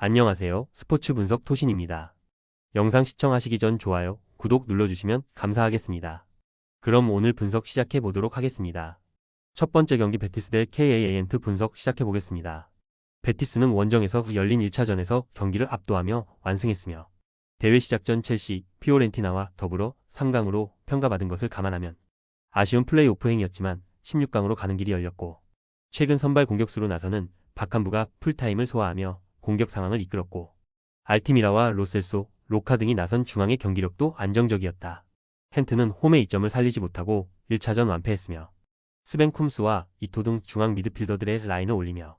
안녕하세요. 스포츠 분석 토신입니다. 영상 시청하시기 전 좋아요, 구독 눌러주시면 감사하겠습니다. 그럼 오늘 분석 시작해 보도록 하겠습니다. 첫 번째 경기 베티스 대 KAAN트 분석 시작해 보겠습니다. 베티스는 원정에서 열린 1차전에서 경기를 압도하며 완승했으며 대회 시작 전 첼시, 피오렌티나와 더불어 3강으로 평가받은 것을 감안하면 아쉬운 플레이오프 행이었지만 16강으로 가는 길이 열렸고 최근 선발 공격수로 나서는 바캄부가 풀타임을 소화하며 공격 상황을 이끌었고 알티미라와 로셀소, 로카 등이 나선 중앙의 경기력도 안정적이었다. 헨트는 홈의 이점을 살리지 못하고 1차전 완패했으며 스벤 쿰스와 이토 등 중앙 미드필더들의 라인을 올리며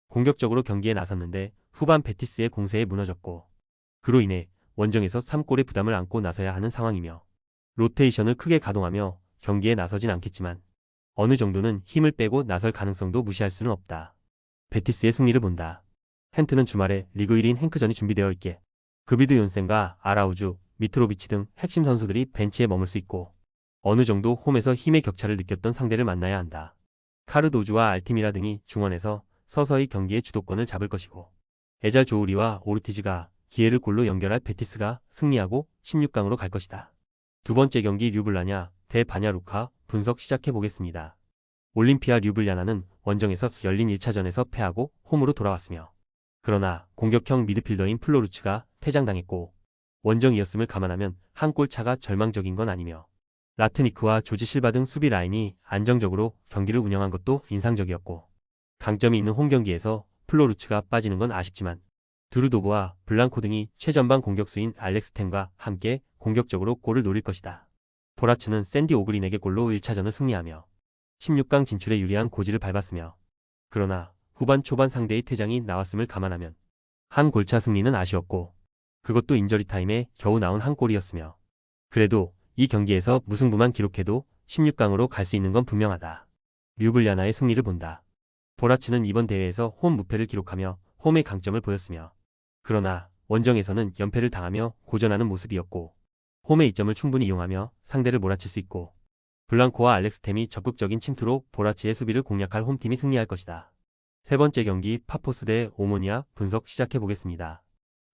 공격적으로 경기에 나섰는데 후반 베티스의 공세에 무너졌고 그로 인해 원정에서 3골의 부담을 안고 나서야 하는 상황이며 로테이션을 크게 가동하며 경기에 나서진 않겠지만 어느 정도는 힘을 빼고 나설 가능성도 무시할 수는 없다. 베티스의 승리를 본다. 헨트는 주말에 리그 1인 행크전이 준비되어 있기에 그비드 윤센과 아라우주, 미트로비치 등 핵심 선수들이 벤치에 머물 수 있고 어느 정도 홈에서 힘의 격차를 느꼈던 상대를 만나야 한다. 카르도주와 알티미라 등이 중원에서 서서히 경기의 주도권을 잡을 것이고 에잘 조우리와 오르티즈가 기회를 골로 연결할 베티스가 승리하고 16강으로 갈 것이다. 두 번째 경기 류블라냐 대 바냐루카 분석 시작해 보겠습니다. 올림피아 류블리아나는 원정에서 열린 1차전에서 패하고 홈으로 돌아왔으며 그러나 공격형 미드필더인 플로루츠가 퇴장당했고 원정이었음을 감안하면 한 골 차가 절망적인 건 아니며 라트니크와 조지 실바 등 수비 라인이 안정적으로 경기를 운영한 것도 인상적이었고 강점이 있는 홈경기에서 플로루츠가 빠지는 건 아쉽지만 드루도브와 블랑코 등이 최전방 공격수인 알렉스 템과 함께 공격적으로 골을 노릴 것이다. 보라츠는 샌디 오그린에게 골로 1차전을 승리하며 16강 진출에 유리한 고지를 밟았으며 그러나 후반 초반 상대의 퇴장이 나왔음을 감안하면 한 골차 승리는 아쉬웠고 그것도 인저리 타임에 겨우 나온 한 골이었으며 그래도 이 경기에서 무승부만 기록해도 16강으로 갈 수 있는 건 분명하다. 류블리아나의 승리를 본다. 보라츠는 이번 대회에서 홈 무패를 기록하며 홈의 강점을 보였으며 그러나 원정에서는 연패를 당하며 고전하는 모습이었고 홈의 이점을 충분히 이용하며 상대를 몰아칠 수 있고 블랑코와 알렉스템이 적극적인 침투로 보라치의 수비를 공략할 홈팀이 승리할 것이다. 세 번째 경기 파포스 대 오모니아 분석 시작해 보겠습니다.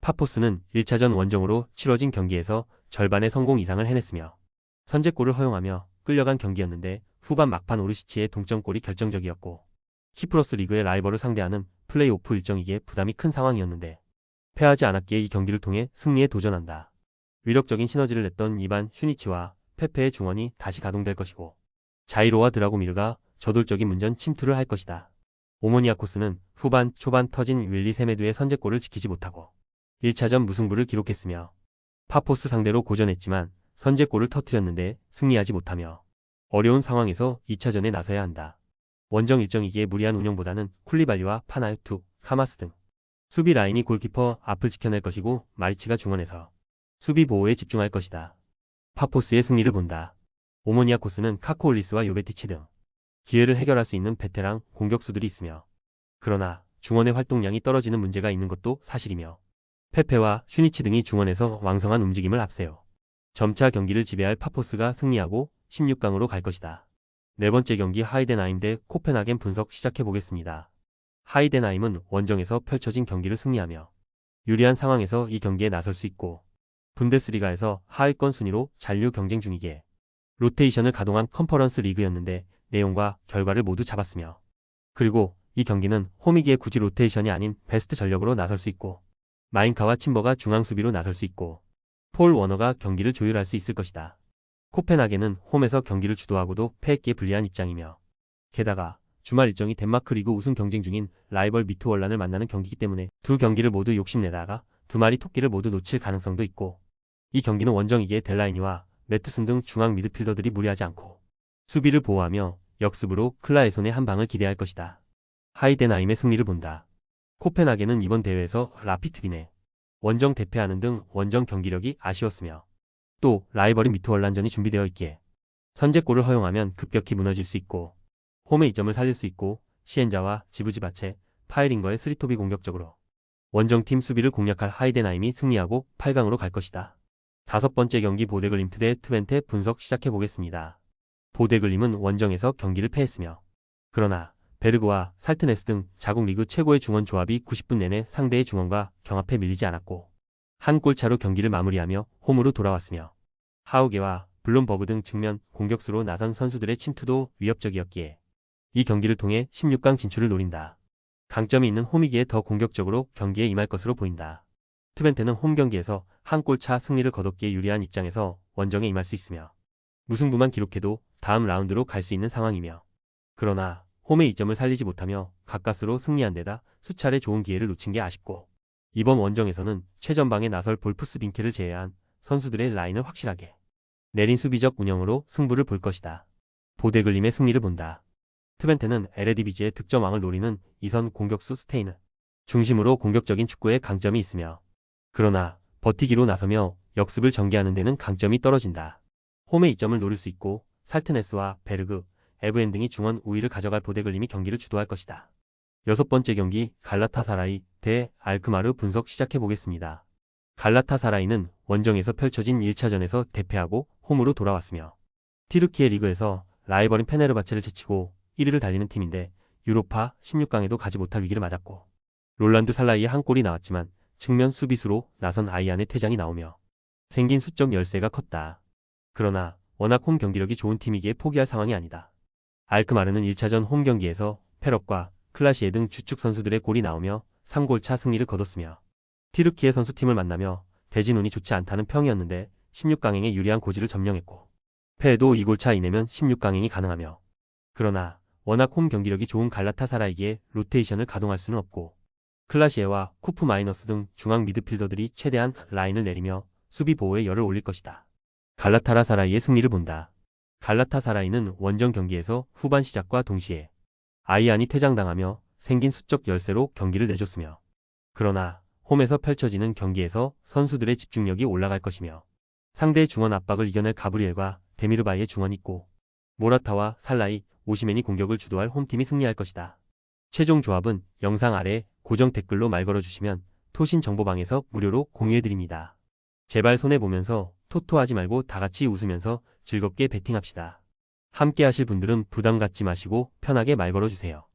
파포스는 1차전 원정으로 치러진 경기에서 절반의 성공 이상을 해냈으며 선제골을 허용하며 끌려간 경기였는데 후반 막판 오르시치의 동점골이 결정적이었고 키프로스 리그의 라이벌을 상대하는 플레이오프 일정이기에 부담이 큰 상황이었는데 패하지 않았기에 이 경기를 통해 승리에 도전한다. 위력적인 시너지를 냈던 이반 슈니치와 페페의 중원이 다시 가동될 것이고 자이로와 드라고미르가 저돌적인 문전 침투를 할 것이다. 오모니아코스는 후반 초반 터진 윌리 세메두의 선제골을 지키지 못하고 1차전 무승부를 기록했으며 파포스 상대로 고전했지만 선제골을 터뜨렸는데 승리하지 못하며 어려운 상황에서 2차전에 나서야 한다. 원정 일정이기에 무리한 운영보다는 쿨리발리와 파나유투, 카마스 등 수비 라인이 골키퍼 앞을 지켜낼 것이고 마리치가 중원에서 수비 보호에 집중할 것이다. 파포스의 승리를 본다. 오모니아코스는 카코올리스와 요베티치 등 기회를 해결할 수 있는 베테랑 공격수들이 있으며 그러나 중원의 활동량이 떨어지는 문제가 있는 것도 사실이며 페페와 슈니치 등이 중원에서 왕성한 움직임을 앞세워 점차 경기를 지배할 파포스가 승리하고 16강으로 갈 것이다. 네 번째 경기 하이덴하임 대 코펜하겐 분석 시작해 보겠습니다. 하이덴하임은 원정에서 펼쳐진 경기를 승리하며 유리한 상황에서 이 경기에 나설 수 있고 분데스리가에서 하위권 순위로 잔류 경쟁 중이기에 로테이션을 가동한 컨퍼런스 리그였는데 내용과 결과를 모두 잡았으며 그리고 이 경기는 홈이기에 굳이 로테이션이 아닌 베스트 전력으로 나설 수 있고 마인카와 침버가 중앙 수비로 나설 수 있고 폴 워너가 경기를 조율할 수 있을 것이다. 코펜하겐은 홈에서 경기를 주도하고도 패했기에 불리한 입장이며 게다가 주말 일정이 덴마크 리그 우승 경쟁 중인 라이벌 미트월란을 만나는 경기이기 때문에 두 경기를 모두 욕심내다가 두 마리 토끼를 모두 놓칠 가능성도 있고 이 경기는 원정이기에 델라이니와 매트슨 등 중앙 미드필더들이 무리하지 않고 수비를 보호하며 역습으로 클라에손의 한 방을 기대할 것이다. 하이덴하임의 승리를 본다. 코펜하겐은 이번 대회에서 라피트빈에 원정 대패하는 등 원정 경기력이 아쉬웠으며 또 라이벌인 미트월란전이 준비되어 있기에 선제골을 허용하면 급격히 무너질 수 있고 홈의 이점을 살릴 수 있고 시엔자와 지부지바체, 파이링거의 스리토비 공격적으로 원정팀 수비를 공략할 하이덴하임이 승리하고 8강으로 갈 것이다. 다섯 번째 경기 보데글림트 대 트벤테 분석 시작해 보겠습니다. 보데글림은 원정에서 경기를 패했으며 그러나 베르그와 살트네스 등 자국 리그 최고의 중원 조합이 90분 내내 상대의 중원과 경합해 밀리지 않았고 한 골차로 경기를 마무리하며 홈으로 돌아왔으며 하우게와 블룸버그 등 측면 공격수로 나선 선수들의 침투도 위협적이었기에 이 경기를 통해 16강 진출을 노린다. 강점이 있는 홈이기에 더 공격적으로 경기에 임할 것으로 보인다. 트벤테는 홈 경기에서 한 골차 승리를 거뒀기에 유리한 입장에서 원정에 임할 수 있으며 무승부만 기록해도 다음 라운드로 갈 수 있는 상황이며 그러나 홈의 이점을 살리지 못하며 가까스로 승리한 데다 수차례 좋은 기회를 놓친 게 아쉽고 이번 원정에서는 최전방에 나설 볼프스 빈케를 제외한 선수들의 라인을 확실하게 내린 수비적 운영으로 승부를 볼 것이다. 보데글림의 승리를 본다. 트벤테는 에레디비지의 득점왕을 노리는 이선 공격수 스테인을 중심으로 공격적인 축구에 강점이 있으며 그러나 버티기로 나서며 역습을 전개하는 데는 강점이 떨어진다. 홈의 이점을 노릴 수 있고 살트네스와 베르그, 에브엔 등이 중원 우위를 가져갈 보데글림이 경기를 주도할 것이다. 여섯 번째 경기 갈라타사라이 대 알크마르 분석 시작해보겠습니다. 갈라타사라이는 원정에서 펼쳐진 1차전에서 대패하고 홈으로 돌아왔으며 튀르키예 리그에서 라이벌인 페네르바체를 제치고 1위를 달리는 팀인데 유로파 16강에도 가지 못할 위기를 맞았고 롤란드 살라이의 한 골이 나왔지만 측면 수비수로 나선 아이안의 퇴장이 나오며 생긴 수적 열세가 컸다. 그러나 워낙 홈 경기력이 좋은 팀이기에 포기할 상황이 아니다. 알크마르는 1차전 홈 경기에서 페럽과 클라시에 등 주축 선수들의 골이 나오며 3골차 승리를 거뒀으며 튀르키예 선수팀을 만나며 대진 운이 좋지 않다는 평이었는데 16강행에 유리한 고지를 점령했고 패해도 2골차 이내면 16강행이 가능하며 그러나 워낙 홈 경기력이 좋은 갈라타사라이기에 로테이션을 가동할 수는 없고 클라시에와 쿠프 마이너스 등 중앙 미드필더들이 최대한 라인을 내리며 수비 보호에 열을 올릴 것이다. 갈라타사라이의 승리를 본다. 갈라타사라이는 원정 경기에서 후반 시작과 동시에 아이안이 퇴장당하며 생긴 수적 열세로 경기를 내줬으며 그러나 홈에서 펼쳐지는 경기에서 선수들의 집중력이 올라갈 것이며 상대의 중원 압박을 이겨낼 가브리엘과 데미르바이의 중원이 있고 모라타와 살라이, 오시멘이 공격을 주도할 홈팀이 승리할 것이다. 최종 조합은 영상 아래 고정 댓글로 말 걸어주시면 토신 정보방에서 무료로 공유해드립니다. 제발 손해보면서 토토하지 말고 다같이 웃으면서 즐겁게 베팅합시다. 함께 하실 분들은 부담 갖지 마시고 편하게 말 걸어주세요.